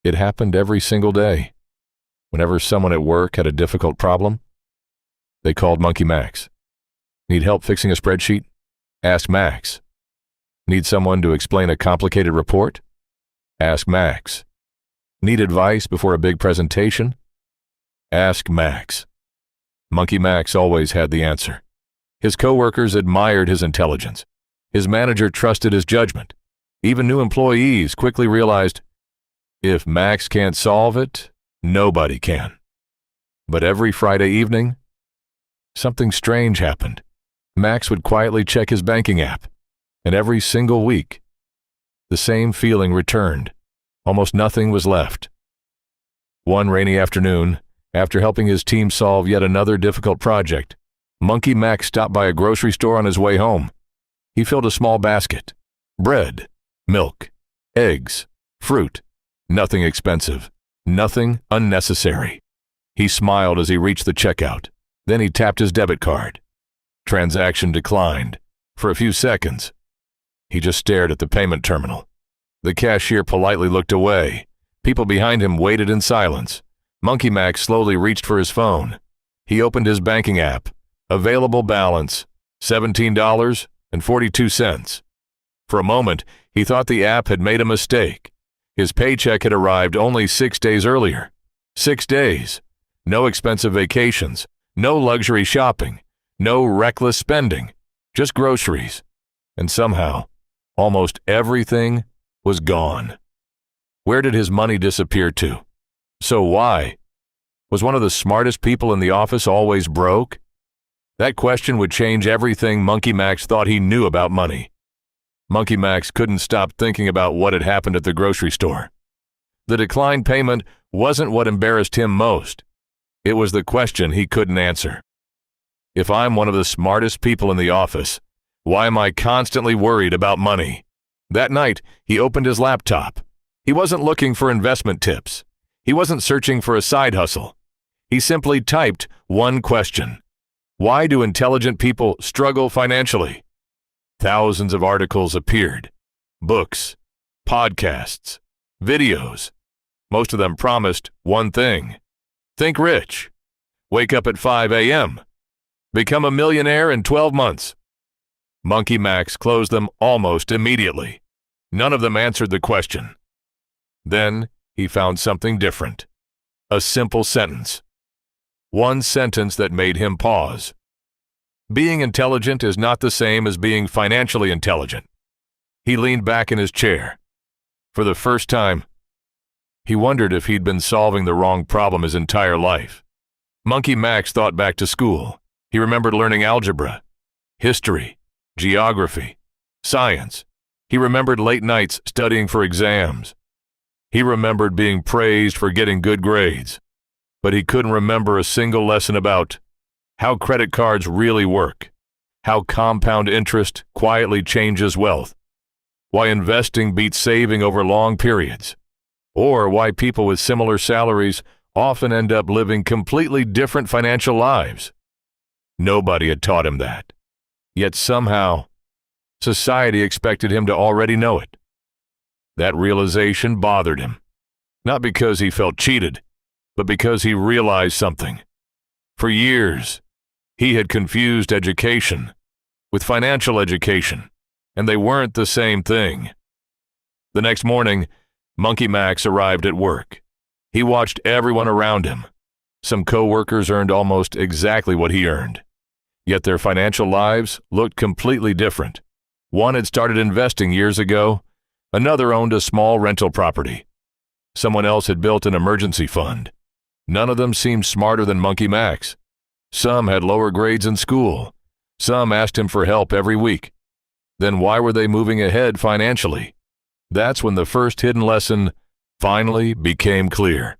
It happened every single day. Whenever someone at work had a difficult problem, they called Monkey Max. Need help fixing a spreadsheet? Ask Max. Need someone to explain a complicated report? Ask Max. Need advice before a big presentation? Ask Max. Monkey Max always had the answer. His coworkers admired his intelligence. His manager trusted his judgment. Even new employees quickly realized, if Max can't solve it, nobody can. But every Friday evening, something strange happened. Max would quietly check his banking app, and every single week, the same feeling returned. Almost nothing was left. One rainy afternoon, after helping his team solve yet another difficult project, Monkey Max stopped by a grocery store on his way home. He filled a small basket. Bread, milk, eggs, fruit. Nothing expensive. Nothing unnecessary. He smiled as he reached the checkout. Then he tapped his debit card. Transaction declined. For a few seconds, he just stared at the payment terminal. The cashier politely looked away. People behind him waited in silence. Monkey Max slowly reached for his phone. He opened his banking app. Available balance, $17.42. For a moment, he thought the app had made a mistake. His paycheck had arrived only 6 days earlier. 6 days. No expensive vacations. No luxury shopping. No reckless spending. Just groceries. And somehow, almost everything was gone. Where did his money disappear to? So why? Was one of the smartest people in the office always broke? That question would change everything Monkey Max thought he knew about money. Monkey Max couldn't stop thinking about what had happened at the grocery store. The declined payment wasn't what embarrassed him most. It was the question he couldn't answer. If I'm one of the smartest people in the office, why am I constantly worried about money? That night, he opened his laptop. He wasn't looking for investment tips. He wasn't searching for a side hustle. He simply typed one question. Why do intelligent people struggle financially? Thousands of articles appeared. Books, podcasts, videos. Most of them promised one thing. Think rich. Wake up at 5 a.m. Become a millionaire in 12 months. Monkey Max closed them almost immediately. None of them answered the question. Then he found something different. A simple sentence. One sentence that made him pause. Being intelligent is not the same as being financially intelligent. He leaned back in his chair. For the first time, he wondered if he'd been solving the wrong problem his entire life. Monkey Max thought back to school. He remembered learning algebra, history, geography, science. He remembered late nights studying for exams. He remembered being praised for getting good grades. But he couldn't remember a single lesson about how credit cards really work, how compound interest quietly changes wealth, why investing beats saving over long periods, or why people with similar salaries often end up living completely different financial lives. Nobody had taught him that. Yet somehow, society expected him to already know it. That realization bothered him, not because he felt cheated, but because he realized something. For years, he had confused education with financial education, and they weren't the same thing. The next morning, Monkey Max arrived at work. He watched everyone around him. Some coworkers earned almost exactly what he earned, yet their financial lives looked completely different. One had started investing years ago. Another owned a small rental property. Someone else had built an emergency fund. None of them seemed smarter than Monkey Max. Some had lower grades in school. Some asked him for help every week. Then why were they moving ahead financially? That's when the first hidden lesson finally became clear.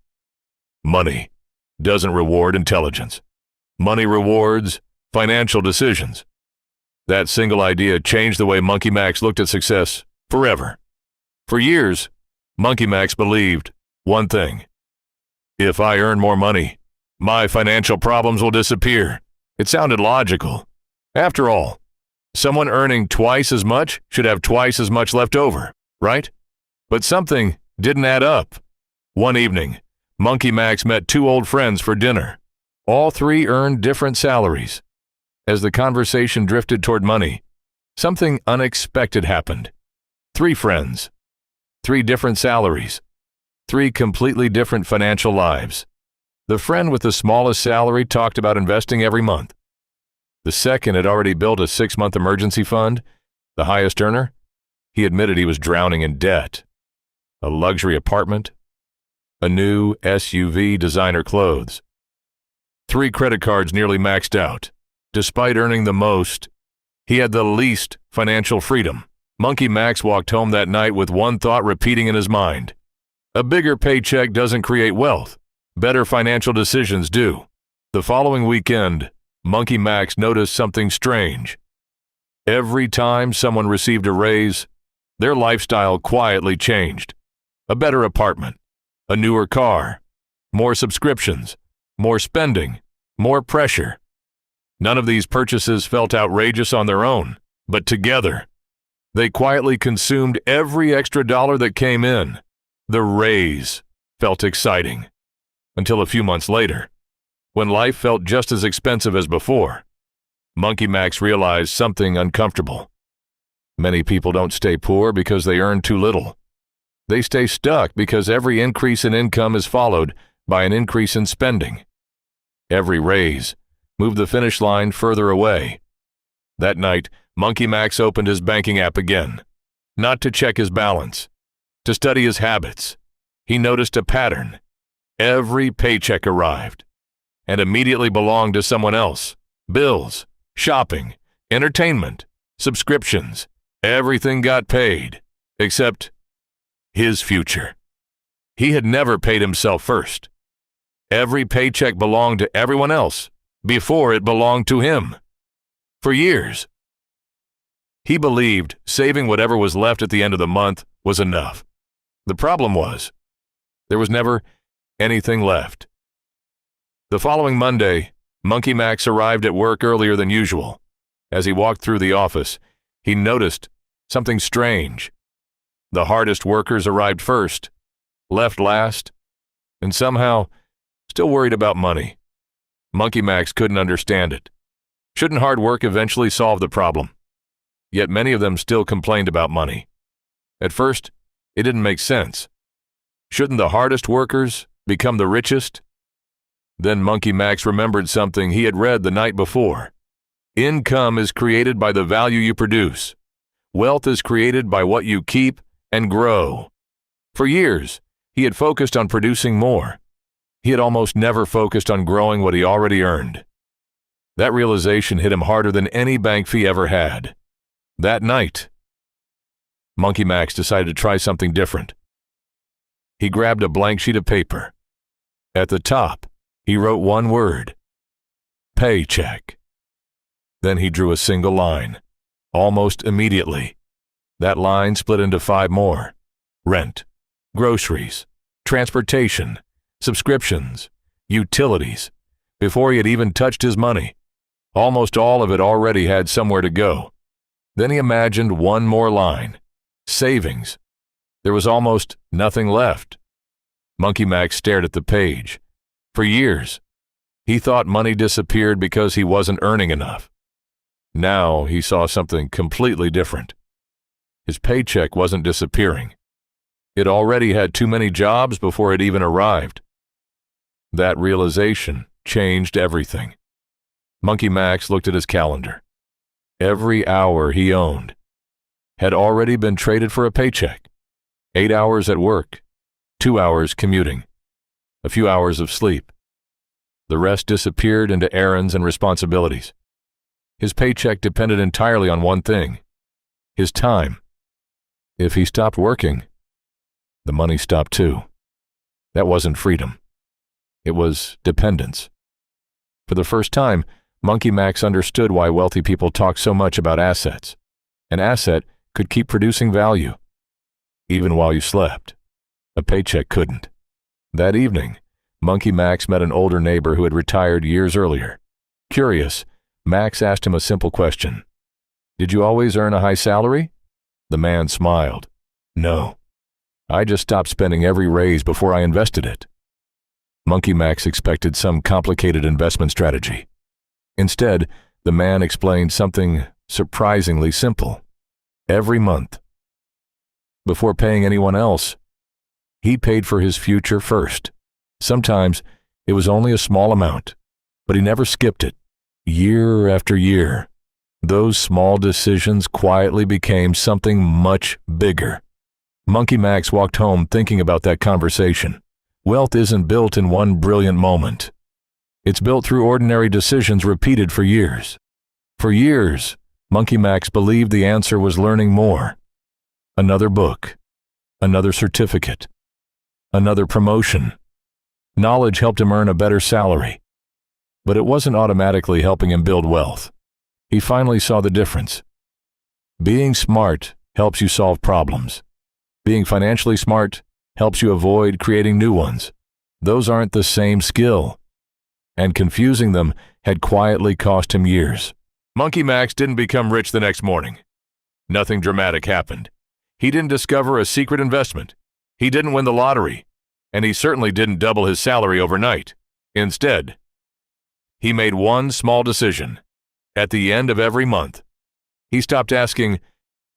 Money doesn't reward intelligence. Money rewards financial decisions. That single idea changed the way Monkey Max looked at success forever. For years, Monkey Max believed one thing. If I earn more money, my financial problems will disappear. It sounded logical. After all, someone earning twice as much should have twice as much left over, right? But something didn't add up. One evening, Monkey Max met two old friends for dinner. All three earned different salaries. As the conversation drifted toward money, something unexpected happened. Three friends, three different salaries, three completely different financial lives. The friend with the smallest salary talked about investing every month. The second had already built a 6-month emergency fund. The highest earner, he admitted he was drowning in debt. A luxury apartment, a new SUV, designer clothes. 3 credit cards nearly maxed out. Despite earning the most, he had the least financial freedom. Monkey Max walked home that night with one thought repeating in his mind. A bigger paycheck doesn't create wealth. Better financial decisions do. The following weekend, Monkey Max noticed something strange. Every time someone received a raise, their lifestyle quietly changed. A better apartment, a newer car, more subscriptions, more spending, more pressure. None of these purchases felt outrageous on their own, but together, they quietly consumed every extra dollar that came in. The raise felt exciting. Until a few months later, when life felt just as expensive as before, Monkey Max realized something uncomfortable. Many people don't stay poor because they earn too little. They stay stuck because every increase in income is followed by an increase in spending. Every raise moved the finish line further away. That night, Monkey Max opened his banking app again, not to check his balance, to study his habits. He noticed a pattern. Every paycheck arrived and immediately belonged to someone else. Bills, shopping, entertainment, subscriptions, everything got paid, except his future. He had never paid himself first. Every paycheck belonged to everyone else before it belonged to him. For years, he believed saving whatever was left at the end of the month was enough. The problem was, there was never anything left. The following Monday, Monkey Max arrived at work earlier than usual. As he walked through the office, he noticed something strange. The hardest workers arrived first, left last, and somehow still worried about money. Monkey Max couldn't understand it. Shouldn't hard work eventually solve the problem? Yet many of them still complained about money. At first, it didn't make sense. Shouldn't the hardest workers become the richest? Then Monkey Max remembered something he had read the night before. Income is created by the value you produce. Wealth is created by what you keep and grow. For years, he had focused on producing more. He had almost never focused on growing what he already earned. That realization hit him harder than any bank fee ever had. That night, Monkey Max decided to try something different. He grabbed a blank sheet of paper. At the top, he wrote one word: paycheck. Then he drew a single line. Almost immediately, that line split into 5 more: rent, groceries, transportation, subscriptions, utilities. Before he had even touched his money, almost all of it already had somewhere to go. Then he imagined one more line: savings. There was almost nothing left. Monkey Max stared at the page. For years, he thought money disappeared because he wasn't earning enough. Now he saw something completely different. His paycheck wasn't disappearing. It already had too many jobs before it even arrived. That realization changed everything. Monkey Max looked at his calendar. Every hour he owned had already been traded for a paycheck. 8 hours at work, 2 hours commuting, a few hours of sleep. The rest disappeared into errands and responsibilities. His paycheck depended entirely on one thing: his time. If he stopped working, the money stopped too. That wasn't freedom. It was dependence. For the first time, Monkey Max understood why wealthy people talk so much about assets. An asset could keep producing value, even while you slept. A paycheck couldn't. That evening, Monkey Max met an older neighbor who had retired years earlier. Curious, Max asked him a simple question: "Did you always earn a high salary?" The man smiled. "No. I just stopped spending every raise before I invested it. Monkey Max expected some complicated investment strategy. Instead, the man explained something surprisingly simple. Every month, before paying anyone else, he paid for his future first. Sometimes it was only a small amount, but he never skipped it. Year after year, those small decisions quietly became something much bigger. Monkey Max walked home thinking about that conversation. Wealth isn't built in one brilliant moment. It's built through ordinary decisions repeated for years. For years, Monkey Max believed the answer was learning more. Another book, another certificate, another promotion. Knowledge helped him earn a better salary, but it wasn't automatically helping him build wealth. He finally saw the difference. Being smart helps you solve problems. Being financially smart helps you avoid creating new ones. Those aren't the same skill, and confusing them had quietly cost him years. Monkey Max didn't become rich the next morning. Nothing dramatic happened. He didn't discover a secret investment. He didn't win the lottery, and he certainly didn't double his salary overnight. Instead, he made one small decision. At the end of every month, he stopped asking,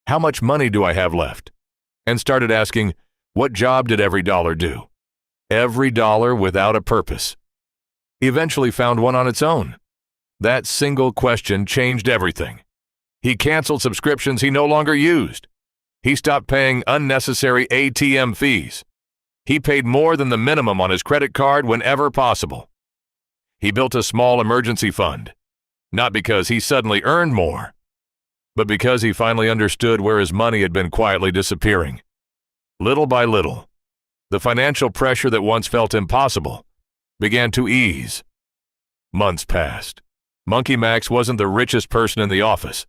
"How much money do I have left?" and started asking, "What job did every dollar do?" Every dollar without a purpose. He eventually found one on its own. That single question changed everything. He canceled subscriptions he no longer used. He stopped paying unnecessary ATM fees. He paid more than the minimum on his credit card whenever possible. He built a small emergency fund, not because he suddenly earned more, but because he finally understood where his money had been quietly disappearing. Little by little, the financial pressure that once felt impossible began to ease. Months passed. Monkey Max wasn't the richest person in the office,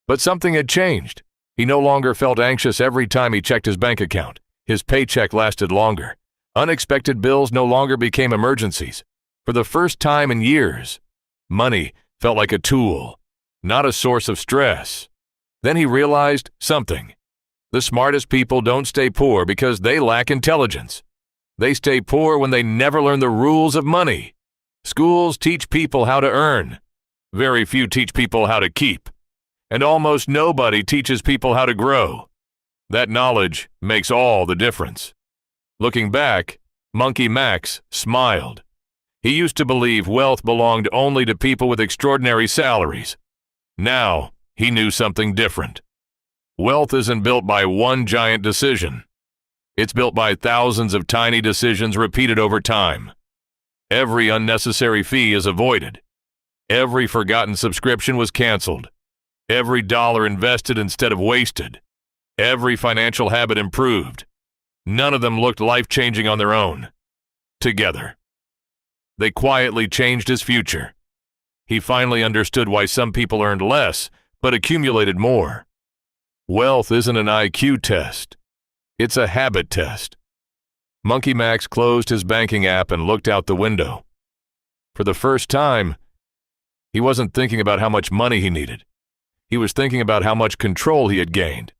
but something had changed. He no longer felt anxious every time he checked his bank account. His paycheck lasted longer. Unexpected bills no longer became emergencies. For the first time in years, money felt like a tool, not a source of stress. Then he realized something. The smartest people don't stay poor because they lack intelligence. They stay poor when they never learn the rules of money. Schools teach people how to earn. Very few teach people how to keep. And almost nobody teaches people how to grow. That knowledge makes all the difference. Looking back, Monkey Max smiled. He used to believe wealth belonged only to people with extraordinary salaries. Now, he knew something different. Wealth isn't built by one giant decision. It's built by thousands of tiny decisions repeated over time. Every unnecessary fee is avoided. Every forgotten subscription was canceled. Every dollar invested instead of wasted. Every financial habit improved. None of them looked life-changing on their own. Together, they quietly changed his future. He finally understood why some people earned less but accumulated more. Wealth isn't an IQ test. It's a habit test. Monkey Max closed his banking app and looked out the window. For the first time, he wasn't thinking about how much money he needed. He was thinking about how much control he had gained.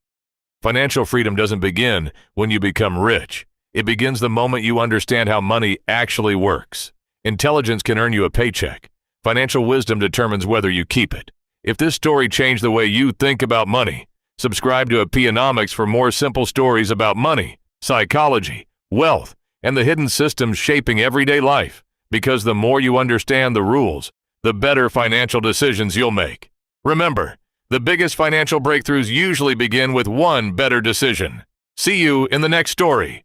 Financial freedom doesn't begin when you become rich. It begins the moment you understand how money actually works. Intelligence can earn you a paycheck. Financial wisdom determines whether you keep it. If this story changed the way you think about money, subscribe to Economics for more simple stories about money, psychology, wealth, and the hidden systems shaping everyday life. Because the more you understand the rules, the better financial decisions you'll make. Remember, the biggest financial breakthroughs usually begin with one better decision. See you in the next story.